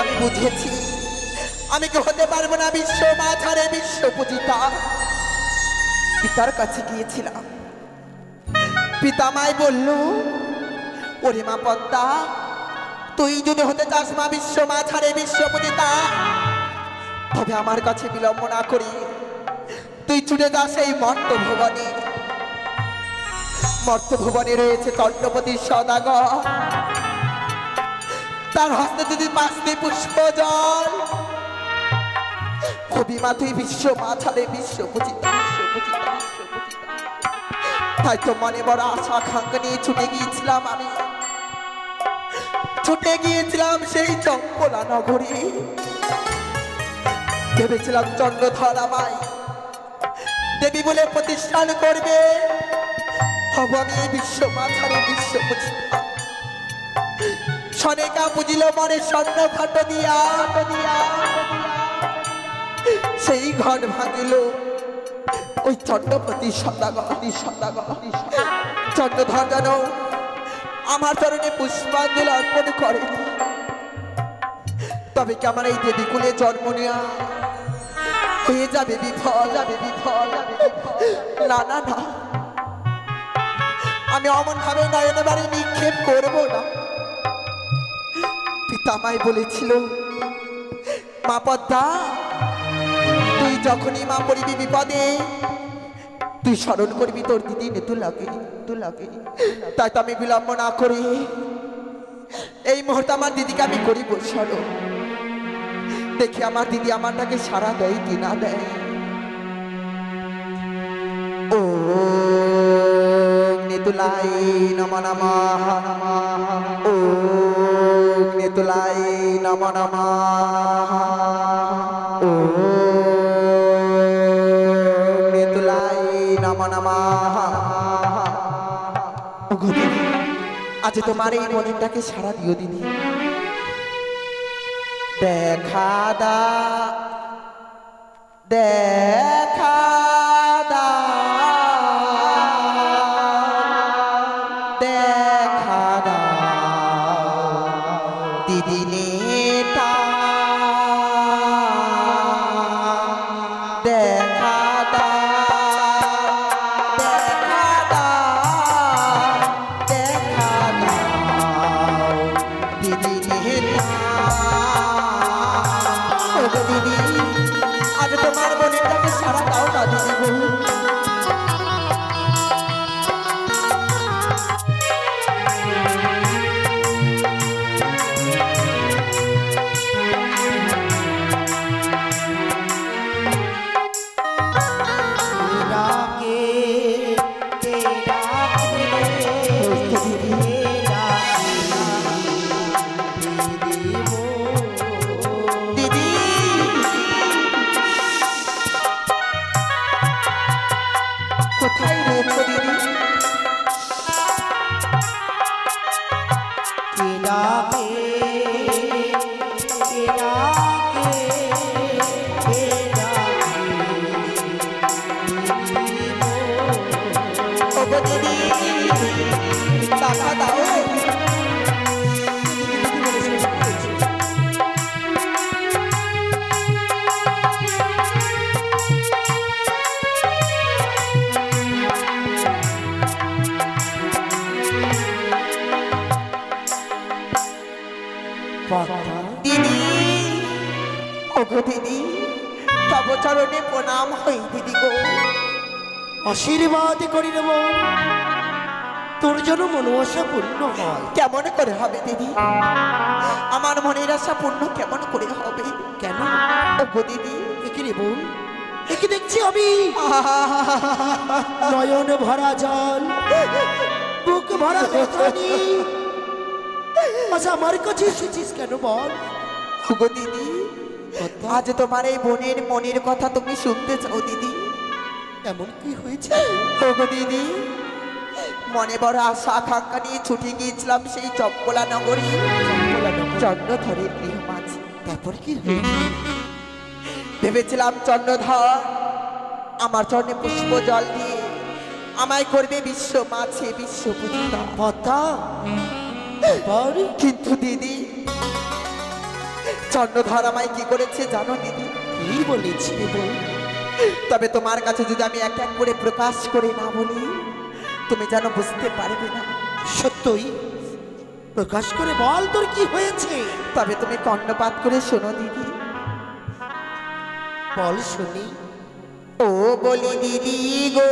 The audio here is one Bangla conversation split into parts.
আমি বুঝেছি আমি কি হতে পারবো না বিশ্ব মাঝারে বিশ্ব পূজিতা। পিতার কাছে গিয়েছিলাম, পিতা মাই বলল, ওরে মা পদ্মা, তুই যদি হতে চাস মা বিশ্ব মাঝারে বিশ্ব পূজিতা, তবে আমার কাছে বিলম্ব না করি তুই ছুটে যাস এই মর্তভুবনে। মর্তভুবনে রয়েছে চন্দ্রপতি সদাগর, তার হস্তে যদি 5টি পুষ্প জল। কবি মা তুই বিশ্ব মাঝারে বিশ্ব পূজিতা, তাই তো মনে বড় আশা আকাঙ্ক্ষা নিয়ে ছুটে গিয়েছিলাম। আমি ছুটে গিয়েছিলাম সেই চম্পলা নগরে, ভেবেছিলাম চন্দ্রধরা মাই দেবী বলে প্রতিষ্ঠান করবে, হব আমি বিশ্ব মাঝারে বিশ্ব পূজিতা। সনেকা বুঝিল মনে স্বর্ণ ঘট দিয়া, সেই ঘট ভাঙিল ওই চন্দ্রপতি সদাগর। চন্দ্রধর যেন আমার চরণে পুষ্পাঞ্জলি অর্পণ করে, তবে কি আমার এই দেবীকুলে জন্ম নেওয়া হয়ে যাবে বিফল? না না না, আমি অমন ভাবে নয়নে বাড়ি নিক্ষেপ করবো না। পিতামাই বলেছিল, মা পদ্মা, তুই যখনই মা পড়িবি বিপদে তুই স্মরণ করবি তোর দিদি নেতুলাকে। তাই তো আমি বিলম্ব না করি এই মুহূর্তে আমার দিদিকে আমি করিব স্মরণ। দেখি আমার দিদি আমারটাকে সাড়া দেয় কি না দেয়। ও নেতুলাই নমঃ নমঃ, ও নেতুলাই নমঃ নমঃ, ও নেতুলাই নমঃ নমঃ। আজ তোমার এই মনেরটাকে সারা দিও দিদি, দেখা দা দেখা দা দেখা দা দিদি নেতা, দেখা দা দেখা দা দেখা দা দিদি নেতা। দিদি আজ তোমার মনেরটাকে সারা দাও না দিদি গো। গো দিদি, তব চরণে প্রণাম হই দিদি গো। আশীর্বাদ করি নেব তোর জন্য মনোবাসা পূর্ণ হয়। কেমন করে হবে দিদি? আমার মনের আশা পূর্ণ কেমন করে হবে? কেন ও গো দিদি, একে রে বোন, একে দেখছি আমি নয়ন ভরা জল, বুক ভরা বেদনা। আচ্ছা আমার কাছে এসেছিস কেন বল? ও গো দিদি, আজ তোমার এই বোনের মনের কথা তুমি শুনতে চাও দিদি? এমন কি হয়েছে? ও গো দিদি, মনে বড় আশা আকাঙ্ক্ষা নিয়ে ছুটে গিয়েছিলাম সেই চম্পলা নগরী, চন্দ্রধরের গৃহ মাঝে। তারপর কি হয়েছে? ভেবেছিলাম চন্দ্রধর আমার চরণে পুষ্প জল দিয়ে আমায় করবে বিশ্ব মাঝে বিশ্ব পূজিতা। পদ্মা, কিন্তু দিদি, চন্দ্রধর আমায় কি করেছে জানো দিদি? কি বলেছি রে বোন? তবে তোমার কাছে যদি আমি এক এক করে প্রকাশ করে না বলি, তুমি যেন বুঝতে পারবে না। সত্যই প্রকাশ করে বল তোর কি হয়েছে। তবে তুমি কর্ণপাত করে শোনো দিদি। বল শুনি। ও বলি দিদি গো,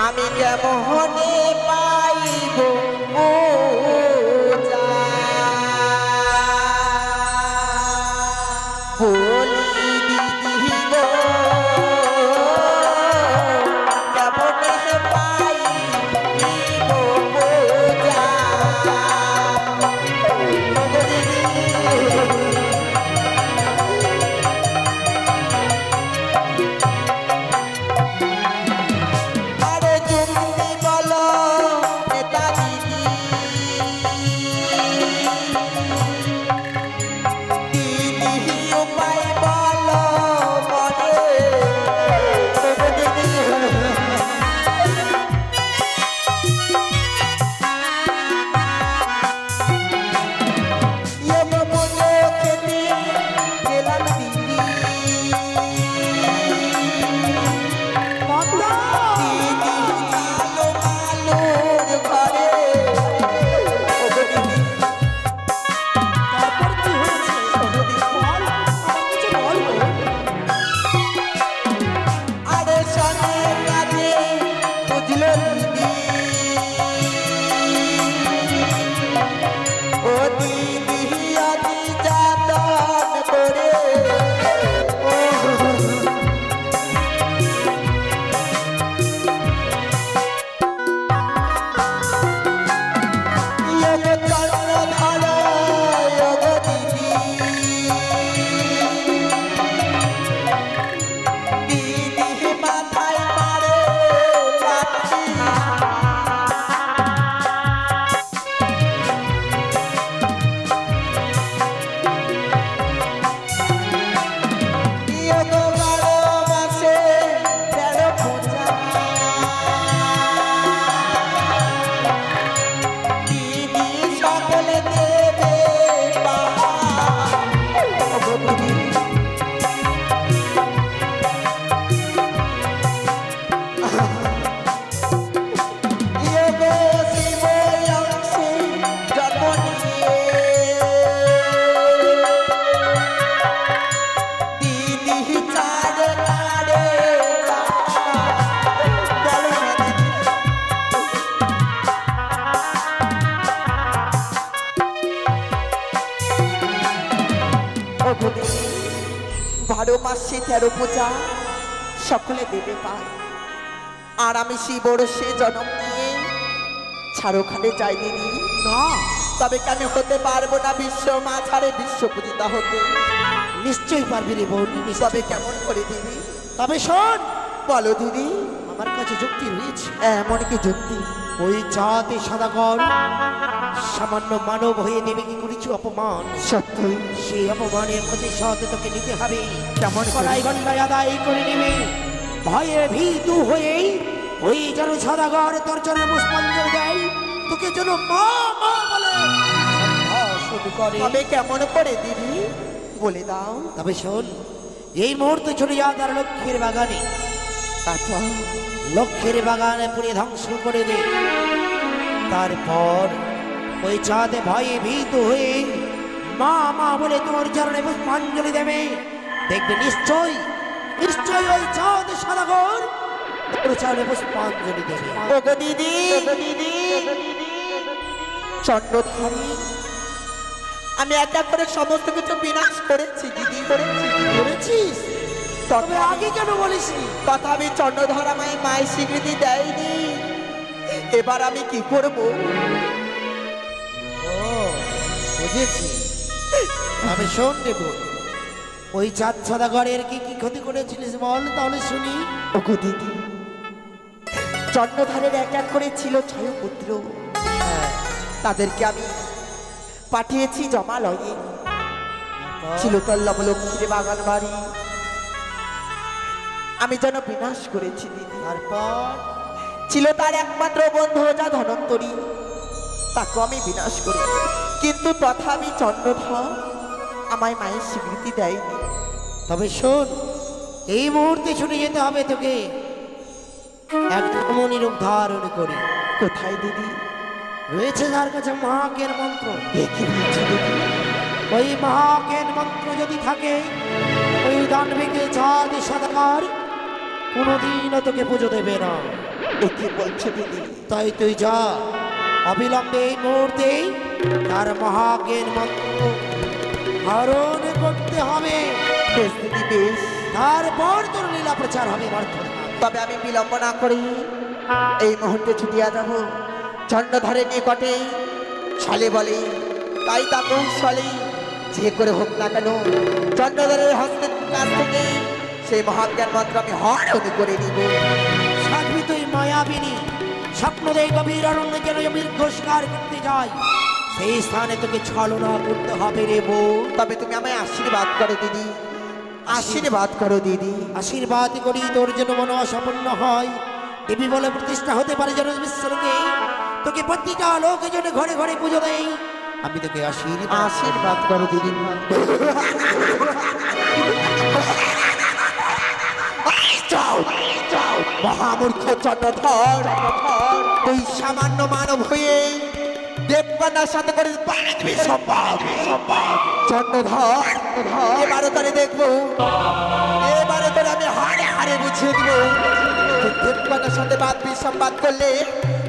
আমি কেমনে পাইব বলি দিদি গো, কেমনে পাইব আরে তুমি বলো এটা দিদি, দিদি উপায় বলো মনে দিদি। তারপর কি হয়েছে? বল, আমার কিছু বল বোন। আরে শোনে কাজে বুঝলো দিদি, ও দিদি আদি যাতন করে মাথায় মারে লাঠি। সকলে দেবে দিদি চারে কারে বারো মাসে 13 পূজা সকলে দেবে পায়, আর আমি সেই বড়সে জন্ম নিয়ে ছাড়োখানে যাই দিদি। না, তবে কেন হতে পারবো না বিশ্ব মাঝারে বিশ্ব পূজিতা হতে? নিশ্চয়ই পারবি রে বোন, তবে নিশ্চয়ই। কেমন করে দিদি? তবে শোন, বলো দিদি। আমার কাছে যুক্তি রয়েছে। এমন কি যুক্তি? ওই জাতি সদাগর সামান্য মানব হয়ে নেবে কি করেছো অপমান, সত্যই সেই অপমানের প্রতিশোধ তোকে নিতে হবে। কেমন করে? কড়াই গন্ডায় আদায় করে নেবে। ভয়ে ভীতু হয়ে ওই যেন সদাগর তোর জন্য পুষ্পাঞ্জলি দেয়, তোকে যেন মা মা বলে শ্রদ্ধা শুরু করে। তবে কেমন করে দিদি বলে দাও। তবে শোন, এই মুহূর্তে চলে যা তার লক্ষ্মীর বাগানে। তারপর লক্ষ্মীর বাগানে পুড়ে ধ্বংস করে দে। তারপর ওই চাঁদে ভয়ে ভীত হয়ে মা মা বলে তোর চরণে পুষ্পাঞ্জলি দেবে। দেখবে নিশ্চয় নিশ্চয় ওই চাঁদ সদাগর তোর চরণে পুষ্পাঞ্জলি দেবে। ওগো দিদি, চন্দ্রধারী, আমি একটা করে সমস্ত কিছু বিনাশ করেছি দিদি, করেছিস? তবে আগে কেন বলিসনি? কথা আমি চন্দ্রধর আমায় মায়ের স্বীকৃতি দেয়নি। এবার আমি কি করব? বুঝেছি। আমি শোন দেব, ওই চাঁদ সদাগরের কি কি ক্ষতি করেছিলিস বল তাহলে শুনি। ওগো দিদি, চন্দ্রধারের এক এক করে ছিল 6 পুত্র। তাদেরকে আমি পাঠিয়েছি জমালয়ে। ছিল তার লবলক্ষ্মীর বাগান বাড়ি, আমি যেন বিনাশ করেছি দিদি। তারপর ছিল তার একমাত্র বন্ধু যা ধনন্তরী, তাকে আমি বিনাশ করেছি। কিন্তু তথাপি চন্দ্রধর আমায় মায়ের স্বীকৃতি দেয়নি। তবে শোন, এই মুহূর্তে ছুটে যেতে হবে তোকে এক রমণী রূপ ধারণ করে। কোথায় দিদি? রয়েছে যার কাছে মহাজ্ঞান মন্ত্র। দেখি বলছি দিদি। ওই মহাজ্ঞান মন্ত্র যদি থাকে, ওই দানবীকে চাঁদ সদাগর কোনোদিনও তোকে পুজো দেবে না। দেখি বলছে দিদি। তাই তুই যা, অবিলম্বে এই মুহূর্তে তার মহাজ্ঞান মন্ত্র ধারণ করতে হবে। বেশ দিদি, বেশ। তারপর তোর লীলা প্রচার হবে। তবে আমি বিলম্ব না করি এই মুহূর্তে ছুটিয়া যাব চন্দ্রধরের নিকটে। ছলে বলে তাই তা কৌশলে যে করে হোক না কেন চন্দ্রধরের হস্তের কাছ থেকে সেই মহাজ্ঞান মন্ত্র আমি হরণ করে নিব। সাধবি তুই মায়াবিনী, স্বপ্ন দেয় গভীর অরণ্য যেন মৃগস্কার করতে যায়, সেই স্থানে তোকে ছলনা করতে হবে রে বউ। তবে তুমি আমায় আশীর্বাদ করো দিদি, আশীর্বাদ করো দিদি। আশীর্বাদ করি তোর যেন মনে অসম্পন্ন হয়, দেবী বলে প্রতিষ্ঠা হতে পারে যেন বিশ্বকে, তোকে প্রতিটা লোকে যেন ঘরে ঘরে পুজো দেয়। আমি তোকে আশীর্বাদ করো দিদি। মহামূর্খ চন্দ্রধর, তুই সামান্য মানব হয়ে দেববানার সাথে করে চন্দ্রধর, এবারে তারে দেখবো, এবারে তোরে আমি হারে হারে বুঝিয়ে দিব দেববানার সাথে বাদ বিসম্বাদ করলে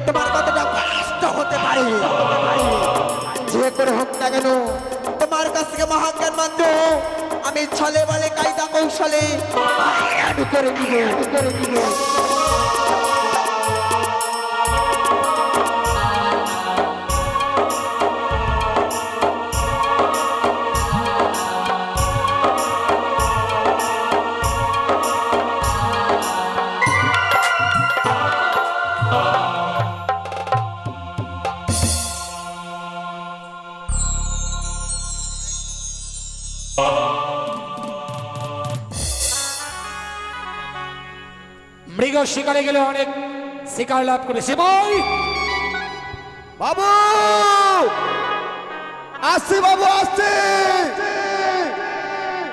তোমার কতটা কষ্ট হতে পারে। যে করে হোক না কেন তোমার কাছ থেকে মহাজ্ঞান মন্ত্র আমি ছলে বলে কায়দা কৌশলে করে দিব। মৃগ শিকারে গেলে অনেক শিকার লাভ করে। সেবই বাবু আসছে, বাবু আসছে।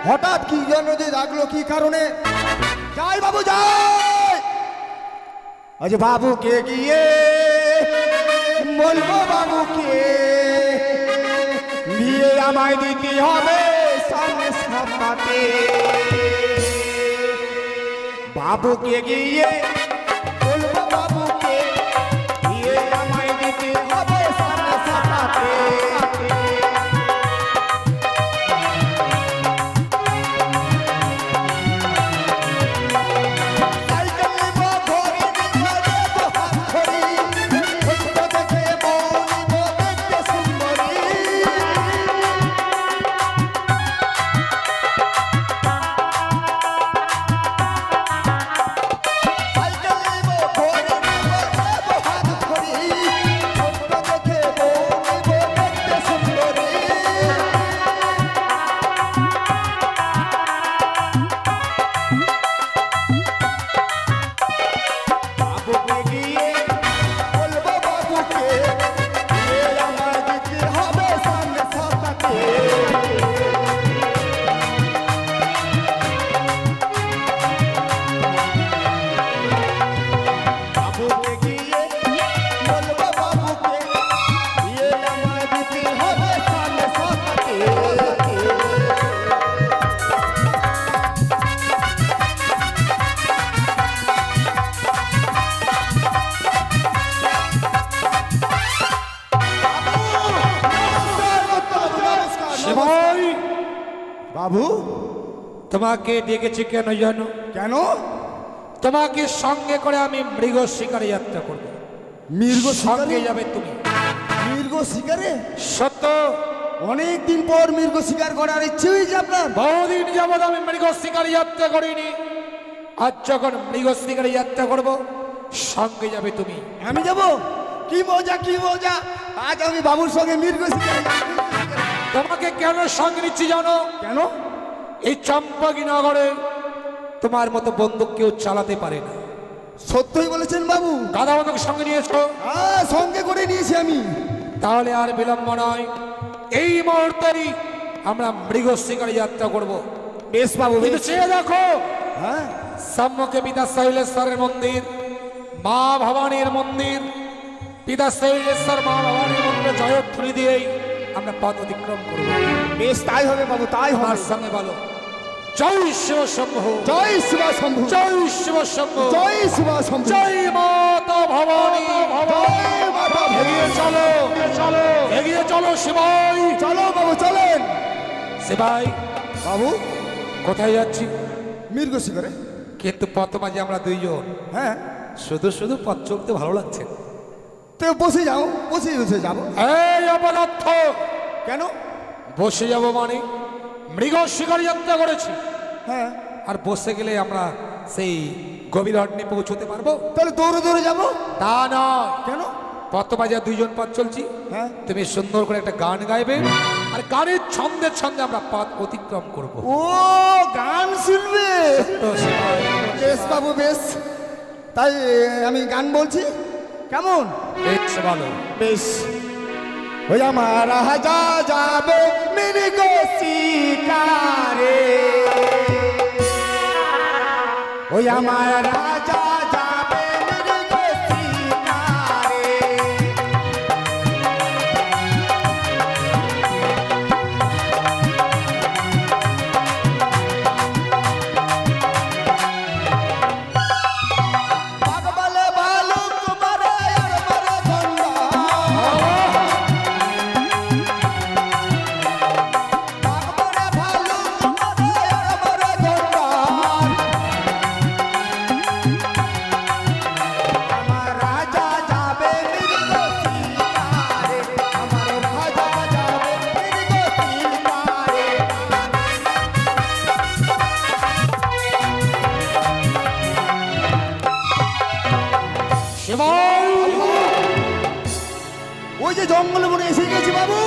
হঠাৎ কি জন্য যে ডাকলো, কি কারণে? যাই বাবু যাই। আজ বাবুকে গিয়ে বলবো, বাবুকে বিয়ে আমায় দিতে হবে সামনে সামনে। বাবুকে গিয়ে বলবো, বাবুকে বিয়ে আমায় দিতে হবে সামনে সামনে। সেবাই বাবু তোমাকে ডেকেছি কেন জানো? কেন? তোমাকে সঙ্গে করে আমি মৃগ শিকারে যাত্রা করবো। মৃগ সঙ্গে শিকারে? যাবে তুমি। মৃগ শিকারে? সত্য, অনেক দিন পর মৃগ শিকার করার ইচ্ছে হয়েছে আপনার? বহুদিন যাবৎ আমি মৃগ শিকারে যাত্রা করিনি। আজ যখন মৃগ শিকারে যাত্রা করব, সঙ্গে যাবে তুমি। আমি যাব? কি মজা কি মজা! আজ আমি বাবুর সঙ্গে মৃগ শিকারে যাব। তোমাকে কেন সঙ্গে নিচ্ছি জানো? কেন? এই চম্পাকি নগরে তোমার মতো বন্দুক কেউ চালাতে পারে না। সত্যই বলেছেন বাবু? গাদা বন্দুক সঙ্গে নিয়েছো? হ্যাঁ, সঙ্গে করে নিয়েছি আমি। তাহলে আর বিলম্ব নয়, এই মুহূর্তেই আমরা মৃগ শিকারে যাত্রা করব। বেশ বাবু, কিন্তু বেশ। চেয়ে দেখো, হ্যাঁ, সম্মুখে পিতা শৈলেশ্বরের মন্দির, মা ভবানীর মন্দির। পিতা শৈলেশ্বর মা ভবানীর মন্দিরে জয়ধ্বনি দিয়েই আমরা পথ অতিক্রম করব। বেশ তাই হবে বাবু, তাই হবে। আমার সঙ্গে বলো, জয় শিব শম্ভু, জয় শিব শম্ভু, জয় শিব শম্ভু, জয় শিব শম্ভু, জয় মাতা ভবানী। জয় মাতা ভবানী। এগিয়ে চলো, চলো, এগিয়ে চলো শিবাই। চলো বাবু, চলেন। শিবাই, বাবু, কোথায় যাচ্ছি? মৃগ শিকারে। কিন্তু পথ মাঝে আমরা দুইজন, হ্যাঁ, শুধু শুধু পথ চলতে ভালো লাগছে। তো বসে যাও, বসে বসে যাবো। এই অপদার্থ, কেন? বসে যাব মানে মৃগ শিকার যাত্রা করেছি, হ্যাঁ, আর বসে গেলে আমরা সেই গভীর অরণ্যে পৌঁছতে পারবো? তাহলে দৌড়ে দৌড়ে যাবো। তা নয়, কেন? পথ মাঝে দুইজন পথ চলছি, হ্যাঁ, তুমি সুন্দর করে একটা গান গাইবে, আর গানের ছন্দে ছন্দে আমরা পথ অতিক্রম করব। ও গান শুনবে? তো শিবাই, বেশ বাবু, বেশ। তাই আমি গান বলছি, কেমন? বেশ ভালো। বেশ। ওই আমার রাজা যাবে মৃগ শিকারে, ওই আমার রাজা যাবে মৃগ শিকারে, বাঘ বলে ভালুক মারে আর মারে গন্ডা, শিবাই, ওই যে জঙ্গলে মনে এসে গেছি বাবু।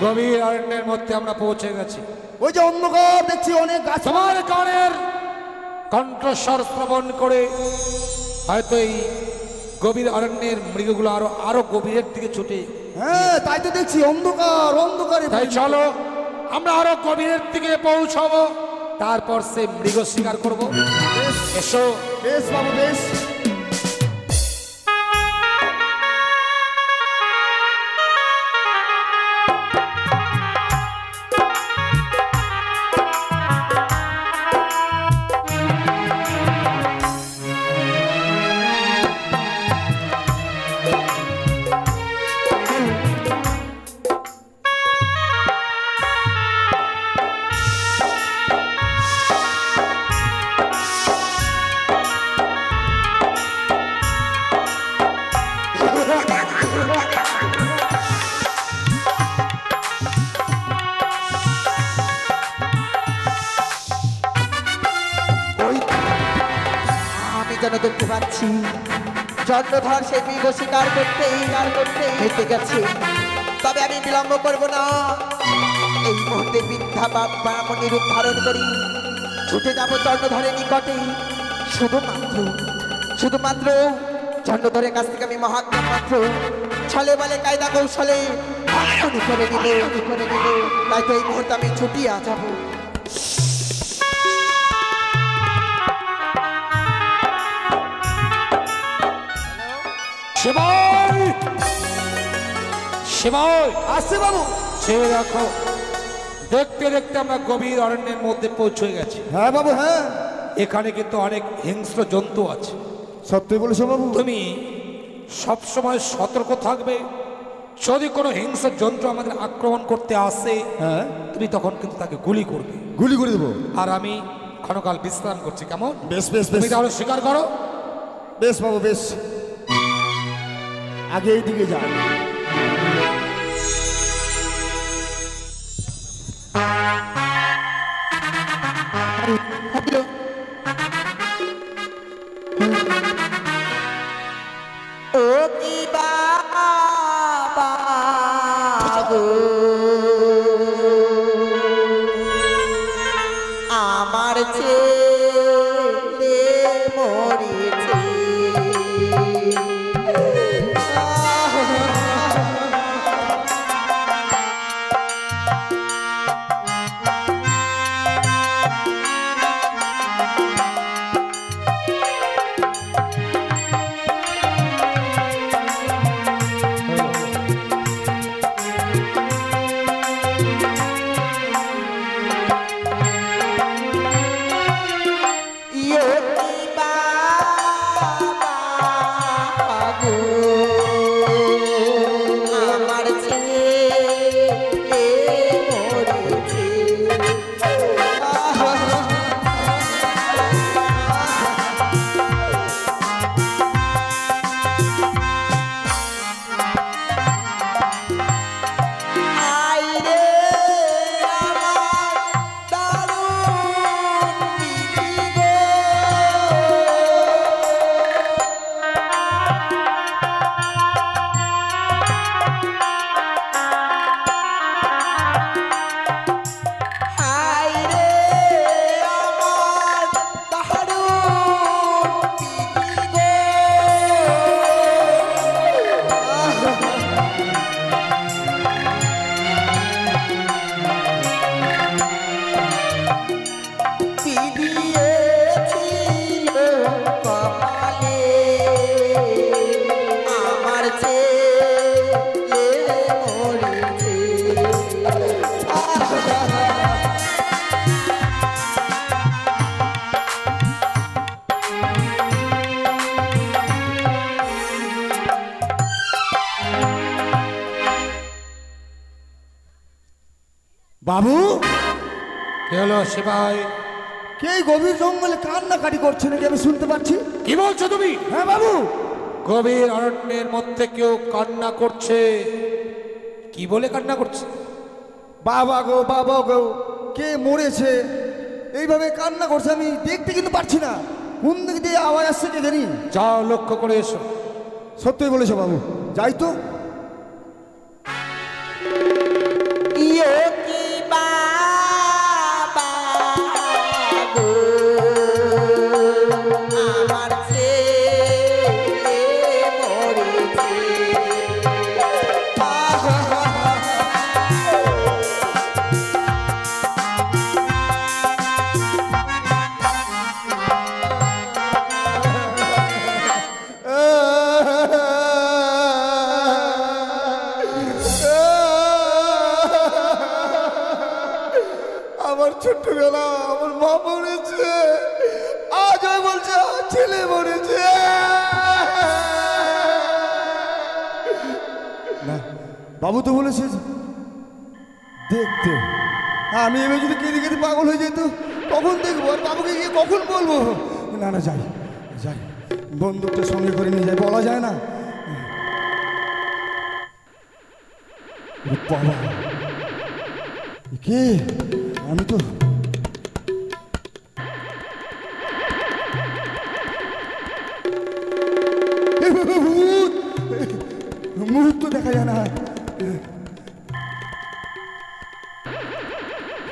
গভীর অরণ্যের মধ্যে আমরা পৌঁছে গেছি। ওই যে অন্ধকার দেখছি, অনেক গাছ। তোমার গানের কণ্ঠস্বর শ্রবণ করে হয়তো এই গভীর অরণ্যের মৃগগুলো আরো আরো গভীরের দিকে ছুটে। হ্যাঁ, তাই তো দেখছি, অন্ধকার অন্ধকারে। তাই চলো আমরা আরো গভীরের দিকে পৌঁছাবো, তারপর সে মৃগ শিকার করব। এসো। বেশ বাবু, বেশ। ওই আমি যেন দেখতে পাচ্ছি চন্দ্রধর সেই মৃগ শিকার করতে হেঁটে গেছে। তবে আমি বিলম্ব করব না, এই মুহূর্তে বৃদ্ধা ব্রাহ্মণী রূপ ধারণ করি ছুটে যাব চন্দ্রধরের নিকটে। শুধুমাত্র চন্দ্রধরের কাছ থেকে আমি মহাজ্ঞান মাত্র ছলে বলে কায়দা কৌশলে ভাঙচুর করে নিব। তাই তো এই মুহূর্তে আমি ছুটিয়া যাব। শিবাই, শিবাই, আসছে বাবু। ছেড়ে রাখো। দেখতে দেখতে আমরা গভীর অরণ্যের মধ্যে পৌঁছে গেছি। হ্যাঁ বাবু, হ্যাঁ। এখানে কিন্তু অনেক হিংস্র জন্তু আছে। সত্যি বলেছো বাবু। তুমি সবসময় সতর্ক থাকবে, যদি কোনো হিংস্র জন্তু আমাদের আক্রমণ করতে আসে, হ্যাঁ, তুমি তখন কিন্তু তাকে গুলি করবে। গুলি করে দেবো। আর আমি ক্ষণকাল বিশ্রাম করছি, কেমন? বেশ বেশ বেশ তুমি তাহলে স্বীকার করো। বেশ বাবু বেশ, আগে এই দিকে যান। ও কি বাবা গো, আমার ছেলে মরেছে। ইয়ো কি বাবা গো, আমার ছেলে মরেছে। আইরে আমার দারুণ বিধি গো, আইরে আমার দারুণ বিধি বিধিয়েছিল কপালে, আমার ছেলে মরেছে। বাবু, কে হলো সিপাই? কে এই গভীর জঙ্গলে কান্নাকাটি করছে নাকি আমি শুনতে পাচ্ছি? কি বলছো তুমি? হ্যাঁ বাবু। গভীর অরণ্যের মধ্যে কেউ কান্না করছে। কি বলে কান্না করছে? বাবা গো, কে মরেছে এইভাবে কান্না করছে, আমি দেখতে কিন্তু পারছি না কোন দিক দিয়ে আওয়াজ আসছে কে জানি। যাও লক্ষ্য করে এসো। সত্যই বলেছো বাবু, যাই তো। ইয়ো কি বাবা গো, আমার ছেলে মরেছে। আমার ছোট্টবেলা আমার মা মরেছে, আজ ওই বলছে আমার ছেলে মরেছে। না বাবু তো বলেছে দেখতে, আমি এবার যদি কেঁদে কেঁদে পাগল হয়ে যেত কখন দেখবো, আর বাবুকে গিয়ে কখন বলবো? না না, যাই যাই, বন্দুকটা সঙ্গে করে নিয়ে যাই, বলা যায় না। বাবা কে? আমি তো মুহূর্ত দেখা যায় না।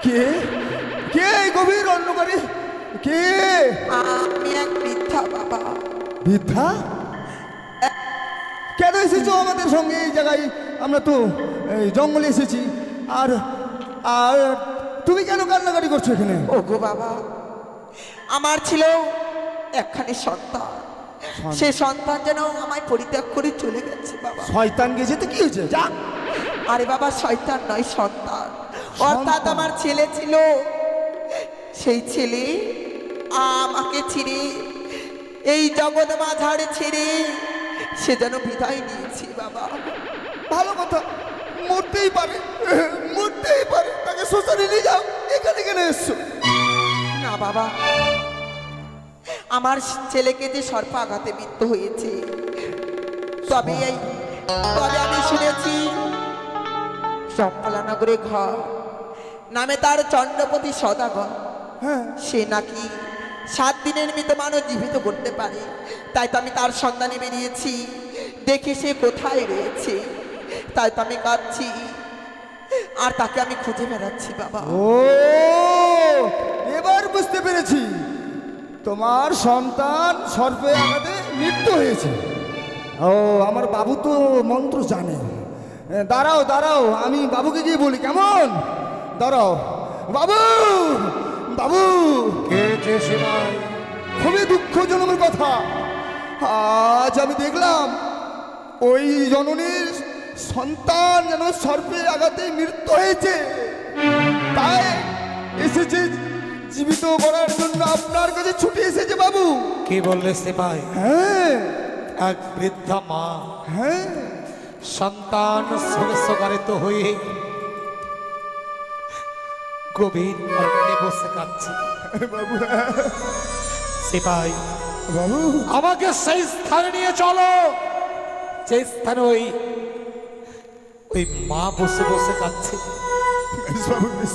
কে কে এই গভীর অন্ধকারে কে? আমি এক বৃদ্ধা বাবা। বৃদ্ধা? কেন এসেছো আমাদের সঙ্গে এই জায়গায়? আমরা তো এই জঙ্গলে এসেছি, আর আর তুমি কেন কান্নাকাটি করছো এখানে? ওগো বাবা, আমার ছিল একখানি সন্তান, সে সন্তান যেন আমায় পরিত্যাগ করে চলে গেছে বাবা। শয়তান গেছে তো কি হয়েছে? যা। আরে বাবা, শয়তান নয়, সন্তান। অর্থাৎ আমার ছেলে ছিল, সেই ছেলে আমাকে ছেড়ে, এই জগৎ মাঝারে ছেড়ে সে যেন বিদায় নিয়েছে বাবা। ভালো কথা, মরতেই পারে, মরতেই পারে, তাকে শ্মশানে নিয়ে যাও। এখানে কেন এসছো? না বাবা, আমার ছেলেকে যে সর্প আঘাতে মৃত্যু হয়েছে, তবে আমি শুনেছি চম্পলানগরে ঘর নামে তার চন্দ্রপতি সদাগর, হ্যাঁ, সে নাকি 7 দিনের মৃত মানুষ জীবিত করতে পারে। তাই তো আমি তার সন্ধানে বেরিয়েছি, দেখি সে কোথায় রয়েছে। তাই তো আমি কাঁদছি আর তাকে আমি খুঁজে বেড়াচ্ছি বাবা। ও এবার বুঝতে পেরেছি, তোমার সন্তান সর্পে আঘাতে মৃত্যু হয়েছে। ও আমার বাবু তো মন্ত্র জানে। দাঁড়াও দাঁড়াও, আমি বাবুকে গিয়ে বলি, কেমন? দাঁড়াও বাবু, বাবু। কে যে সেমাই? খুবই দুঃখজনকের কথা, আজ আমি দেখলাম ওই জননীর সন্তান যেন সর্পে আঘাতে মৃত্যু হয়েছে। তাই এসেছে জীবিত করার জন্য, আপনার কাছে ছুটে এসেছে বাবু। কি বললে সেমাই? হ্যাঁ এক বৃদ্ধা মা হ্যাঁ, সন্তান সংস্কারিত হয়ে গভীর অরণ্যে বসে কাঁদছে। বাবু সিপাই, বাবু আমাকে সেই স্থানে নিয়ে চলো, যে স্থানে ওই মা বসে বসে কাঁদছে। বেশ বাবু, বেশ।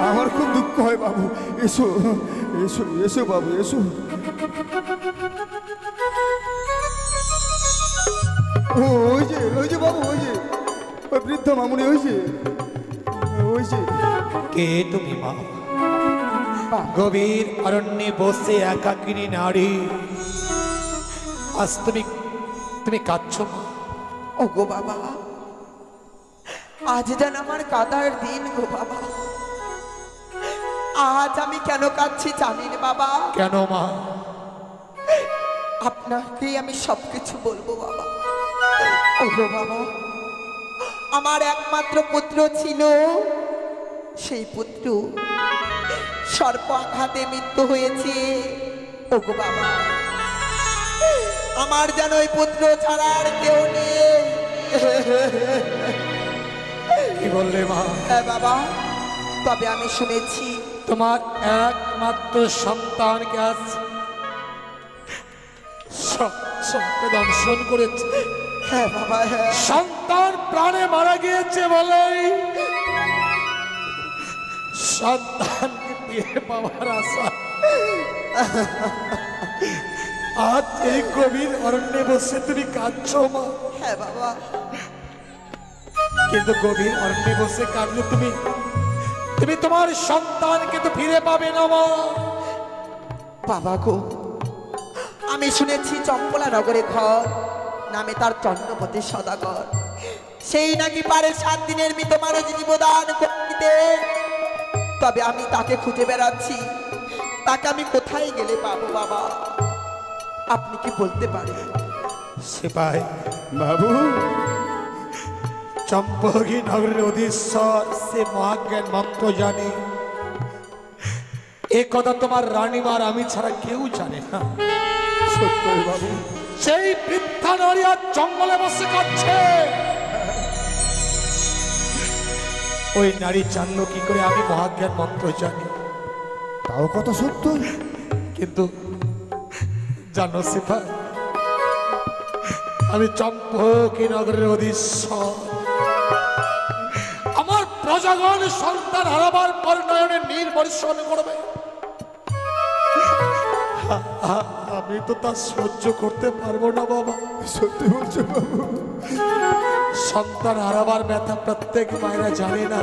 আমার খুব দুঃখ হয় বাবু, এসো এসো এসো বাবু, এসো। ওই যে বাবু, ওই যে ওই বৃদ্ধ মামুনি, ওই যে কে তুমি মা? গভীর অরণ্যে বসে একাকিনী নারী, আজ তুমি কাঁদছো মা? ও গো বাবা, আজ যেন আমার কাদার দিন গো বাবা। আজ আমি কেন কাঁদছি জানি না বাবা। কেন মা? আপনাকেই আমি সবকিছু বলবো বাবা। ও গো বাবা, আমার একমাত্র পুত্র ছিল, সেই পুত্র সর্প আঘাতে মৃত্যু হয়েছে। ও গো বাবা, আমার যেন ওই পুত্র ছাড়া আর কেউ নেই। কি বললে মা? হ্যাঁ বাবা, তবে আমি শুনেছি তোমার একমাত্র সন্তানকে আজ সর্পে দংশন করেছে। হ্যাঁ বাবা, হ্যাঁ। সন্তান প্রাণে মারা গিয়েছে বলেই সন্তানকে ফিরে পাওয়ার আশা আজ এই গভীর অরণ্যে বসে তুমি কাঁদছো মা। হ্যাঁ বাবা, কিন্তু গভীর অরণ্যে বসে কাঁদলে তুমি তোমার সন্তানকে তো ফিরে পাবে না মা। বাবা গো, আমি শুনেছি চম্পলা নগরে ঘর নামে তার চন্দ্রপতি সদাগর, সেই নাকি পারে 7 দিনের মৃত মানুষ জীবদান করতে। তবে আমি তাকে খুঁজে বেড়াচ্ছি, তাকে আমি কোথায় গেলে পাবো বাবা? আপনি কি বলতে পারেন? সিপাই বাবু, চম্পকী নগরের অধীশ্বর সে মহাজ্ঞান মন্ত্র জানে। এ কথা তোমার রানীমার আমি ছাড়া কেউ জানে না। সত্যি বাবু, সেই বৃদ্ধা নারী আর জঙ্গলে বসে কাঁদছে। ওই নারী জানলো কি করে আমি মহাজ্ঞান মন্ত্র জানি? তাও কথা সত্য। কিন্তু জানো সিপাই, আমি চম্পকী নগরের অধীশ্বর। আমার প্রজাগণ সন্তান হারাবার পর নয়নে নীর বর্ষণ করবে। আমি তো তা সহ্য করতে পারবো না বাবা। সত্যি বলছো বাবু? সন্তান হারাবার ব্যথা প্রত্যেক মায়েরা জানে না।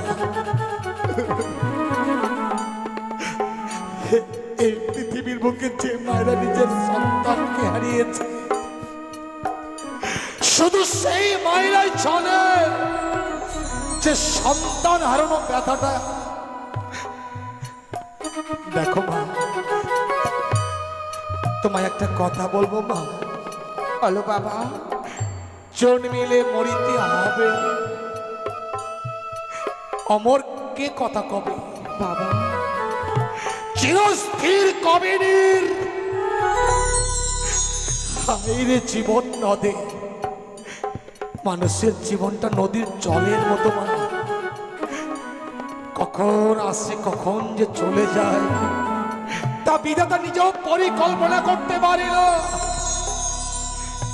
এই পৃথিবীর বুকে যে মায়েরা নিজের সন্তানকে হারিয়েছে, শুধু সেই মায়েরাই জানে যে সন্তান হারানো ব্যথাটা। দেখো মা, তোমায় একটা কথা বলবো মা। বলো বাবা। জন্মিলে মরিতে হবে, অমর কে কথা কবে বাবা? চিরস্থির কবিনীর হাইরে জীবন নদে মানুষের জীবনটা নদীর জলের মতো মা, কখন আসে কখন যে চলে যায় তা বিধাতা নিজেও পরিকল্পনা করতে পারিল।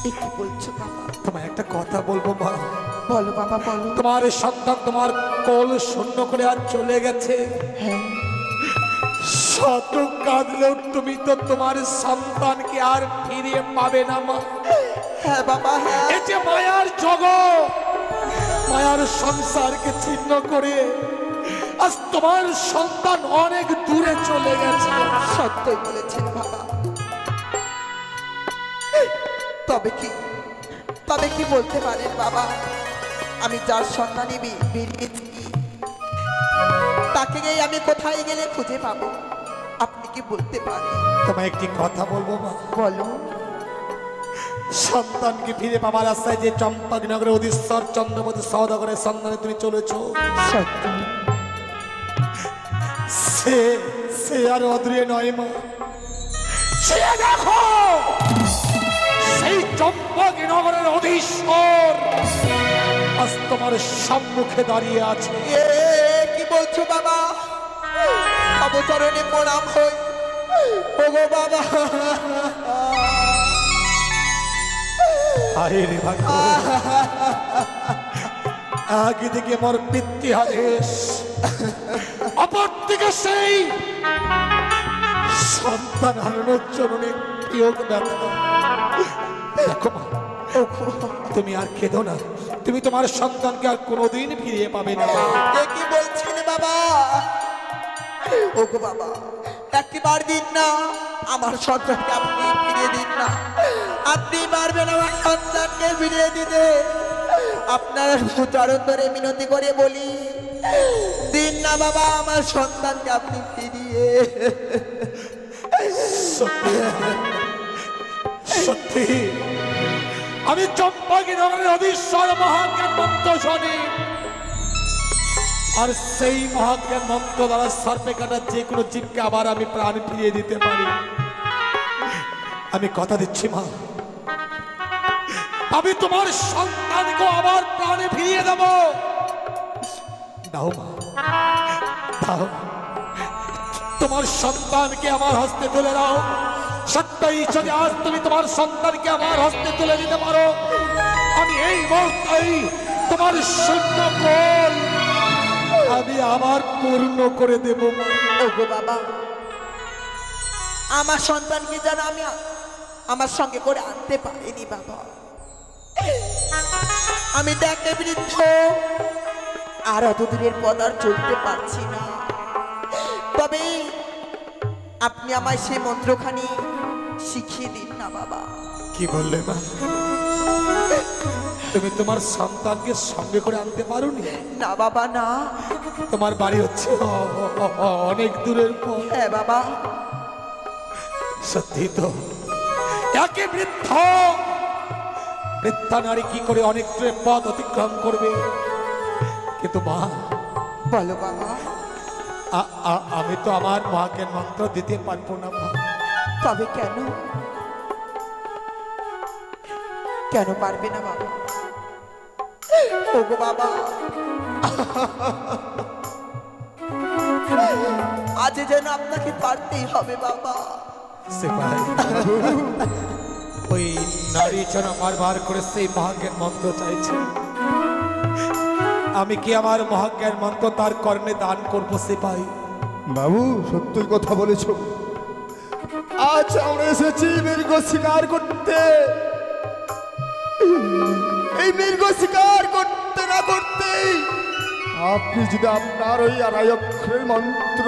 এ কি বলছো বাবা? তোমায় একটা কথা বলবো মা। বলো বাবা বলো। তোমার সন্তান তোমার কোল শূন্য করে আর চলে গেছে। হ্যাঁ শত কাঁদলেও তুমি তো তোমার সন্তানকে আর ফিরিয়ে পাবে না মা। হ্যাঁ বাবা হ্যাঁ। এই যে মায়ার জগৎ, মায়ার সংসারকে ছিন্ন করে আজ তোমার সন্তান অনেক দূরে চলে গেছে। সত্যই বলেছেন বাবা। তবে কি বলতে পারেন বাবা, আমি যার সন্তানে বেরিয়েছি তাকে আমি কোথায় গেলে খুঁজে পাবো? আপনি কি বলতে পারেন? তোমায় একটি কথা বলবো মা। বলো। সন্তানকে ফিরে পাবার আশায় যে চম্পকনগরের অধীশ্বর চন্দ্রমতি সওদাগরের সন্ধানে তুমি চলেছ, সত্যি সে আর অদূরে নয় মা। সে দেখো সেই চম্পকনগরের অধীশ্বর আজ তোমার সম্মুখে দাঁড়িয়ে আছে। এ কি বলছো বাবা? অবচরণে প্রণাম হই। ওগো বাবা। আরে রে ভাগ্য, আগে দিকে মোর পিতৃ আদেশ, অপর দিকে সেই সন্তান হারানোর চরণে বিয়োগ ব্যথা। দেখো মা, তুমি আর কেঁদো না, তুমি তোমার সন্তানকে আর কোনোদিন ফিরিয়ে পাবে না। এ কি বলছেন বাবা? ওগো বাবা, একবার দিন না, আমার সন্তানকে আপনি ফিরিয়ে দিন না। আপনি পারবেন আমার সন্তানকে ফিরিয়ে দিতে? আপনার চরণ ধরে মিনতি করে বলি, দিন না বাবা আমার সন্তানকে আপনি ফিরিয়ে। সত্যি সত্যি আমি চম্পকনগরের অধীশ্বর মহাজ্ঞান মন্ত্র শুনি, আর সেই মহাজ্ঞান মন্ত্র দ্বারা সর্পে কাটা যে কোনো জীবকে আবার আমি প্রাণ ফিরিয়ে দিতে পারি। আমি কথা দিচ্ছি মা, আমি তোমার সন্তানকে আবার প্রাণে ফিরিয়ে দেব। দাও মা, দাও, তোমার সন্তানকে আমার হস্তে তুলে দাও। সত্যই যদি আজ তুমি তোমার সন্তানকে আমার হস্তে তুলে দিতে পারো, আমি এই মুহূর্তেই তোমার শূন্য কোল আমি আবার পূর্ণ করে দেব। ওগো বাবা, আমার সন্তানকে যেন আমি আমার সঙ্গে করে আনতে পারিনি বাবা। আমি দেখে বৃদ্ধ, আর অত দূরের পথ আর চলতে পারছি না। তবে আপনি আমায় সেই মন্ত্রখানি শিখিয়ে দিন না বাবা। কি বললে মা? তুমি তোমার সন্তানকে সঙ্গে করে আনতে পারোনি? না বাবা না। তোমার বাড়ি হচ্ছে অনেক দূরের পথ। হ্যাঁ বাবা। সত্যি তো, একে বৃদ্ধা নারী কি করে অনেক দূরের পথ অতিক্রম করবে? কিন্তু মা, বলো বাবা। আমি তো আমার মাকে মন্ত্র দিতে পারবো না মা। তবে কেন? কেন পারবে না বাবা? ওগো বাবা, আজ যেন আপনাকে পারতেই হবে বাবা। সেপাই, ওই নারী যেন বারবার করে সেই মহাজ্ঞান মন্ত্র চাইছে। আমি কি আমার মহাজ্ঞান মন্ত্র তার কর্ণে দান করবো সেপাই? বাবু সত্যই কথা বলেছ। আজ আমরা এসেছি মৃগ শিকার করতে। এই মৃগ শিকার করতে না করতেই আপনি যদি আপনার ওই আড়াই অক্ষরের মন্ত্র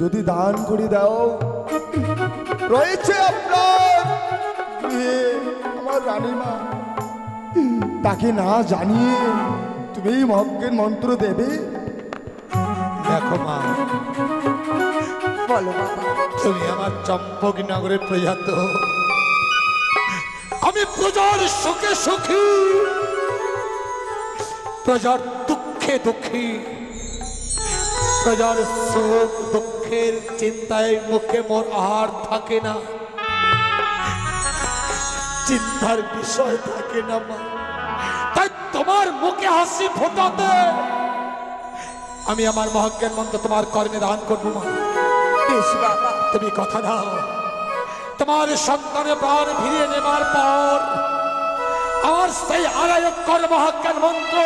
যদি দান করে দাও, রয়েছে আপনার গৃহে আমার রানীমা, তাকে না জানিয়ে তুমি এই মহাজ্ঞান মন্ত্র দেবে। দেখো মা, বলো বাবা। তুমি আমার চম্পকনগরের প্রজাত, আমি প্রজার সুখে সুখী, প্রজার দুঃখে দুঃখী, প্রজার সুখ দুঃখের চিন্তায় মুখে মোর আহার থাকে না, চিন্তার বিষয় থাকে না মা। তোমার মুখে হাসি ফোটাতে আমি আমার মহাজ্ঞান মন্ত্র তোমার কর্মে দান করবো মা। বেশ বাবা, তুমি কথা দাও, তোমার সন্তানের প্রাণ ফিরিয়ে নেবার পর আমার সেই আড়াইক্ষর মহাজ্ঞান মন্ত্র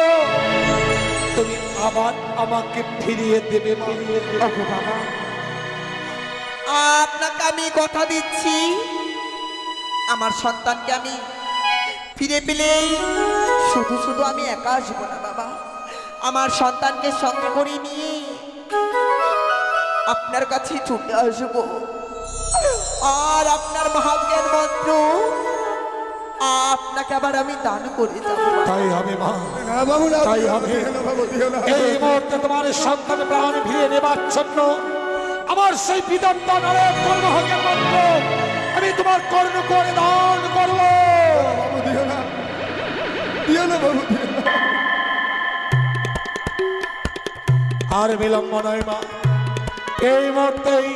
তুমি আবার আমাকে ফিরিয়ে দেবে। ওগো বাবা, আপনাকে আমি কথা দিচ্ছি, আমার সন্তানকে আমি ফিরে পেলেই শুধু শুধু আমি একা আসবো না বাবা, আমার সন্তানকে সঙ্গে করে নিয়ে আপনার কাছে ছুটে আসবো, আর আপনার মহাজ্ঞান মন্ত্র আপনাকে আবার আমি দান করে যাবো। তাই হবে মা, না বাবু না, তাই হবে। দিও না বাবু, দিও না। এই মুহূর্তে তোমার সন্তানের প্রাণ ফিরিয়ে নেবার জন্য আমার সেই বিদন্তার মহাজ্ঞান মন্ত্র আমি তোমার কর্ণ করে দান করবো। বাবু দিও না, দিও না বাবু, দিও না। আর বিলম্ব নয় মা, এই মুহূর্তেই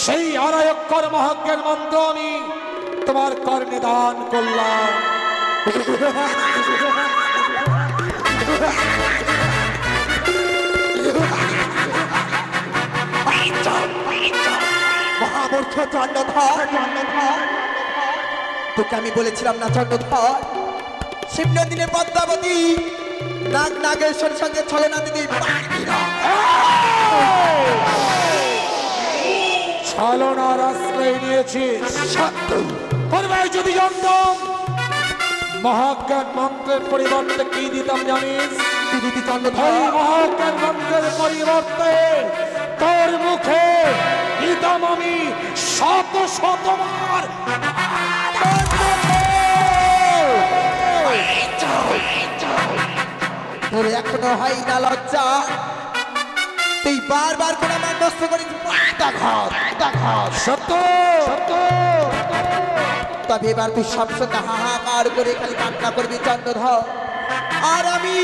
সেই আড়াইক্ষর মহাজ্ঞান মন্ত্র আমি তোমার কর্ণে দান করলাম। মহামূর্খ চন্দ্রধর, তোকে আমি বলেছিলাম না চন্দ্রধর, শিবনদিনে পদ্মাবতী নাগ নাগেশ্বরের সঙ্গে ছলনা দিদি পারবি না। ছলনার আশ্রয় নিয়েছিস, পূর্বে যদি জানতাম মহাজ্ঞান মন্ত্রের পরিবর্তে কি দিতাম জানিস? দিদি এই চন্দ্রধর, মহাজ্ঞান মন্ত্রের পরিবর্তে তোর মুখে দিতাম আমি শত শতবার তোর এখনো হয় না লজ্জা? তুই বারবার করে আমার নষ্ট করিস। সত্য সত্য। তবে এবার তুই সব সঙ্গে হাহাকার করে খালি কান্না করবি চন্দ্রধর, আর আমি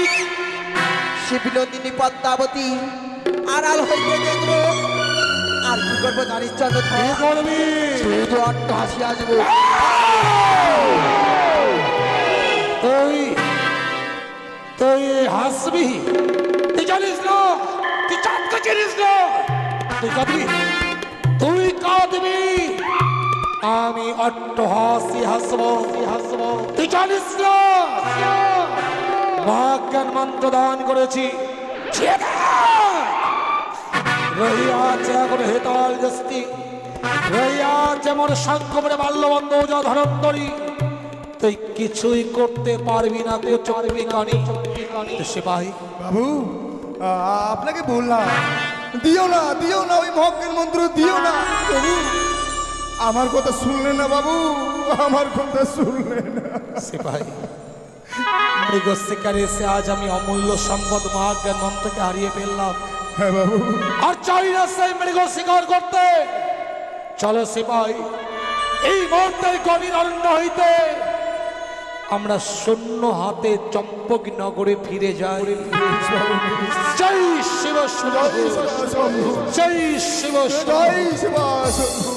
শিবনন্দিনী পদ্মাবতী আড়াল হইতে দেখবো। আর কি করবো জানিস কি চন্দ্রধর? করবি? শুধু অট্ট হাসি আসবো। তুই তুই হাসবি? তুই জানিস না, তুই চাঁদকে চিনিস না, তুই কাঁদবি, তুই কাঁদবি, আমি অট্টহাসি হাসবো। তুই জানিস না মহাজ্ঞান মন্ত্র দান করেছি, রহিয়াছে এখন হেতাল জস্তি, রহিয়াছে মোর শঙ্খ বলে বাল্যবন্ধ যা ধরন্তরী, তুই কিছুই করতে পারবি না, তুই চলবি কানি। সিপাহী বাবু আপনাকে বললাম, দিও না, দিও না, ওই মহাজ্ঞান মন্ত্র দিও না। বাবু আমার কথা শুনলেন না বাবু, আমার কথা শুনলেন না। সিপাহী মৃগ শিকারে এসে আজ আমি অমূল্য সম্পদ মহাজ্ঞান মন্ত্রকে হারিয়ে ফেললাম। হ্যাঁ বাবু, আর চাই না সেই মৃগ শিকার করতে। চলো সিপাহী, এই মুহূর্তে গভীর অরণ্য হইতে আমরা শূন্য হাতে চম্পক নগরে ফিরে যাই। জয় শিব শম্ভু, জয় শিব শম্ভু। জয় শিবা শম্ভু।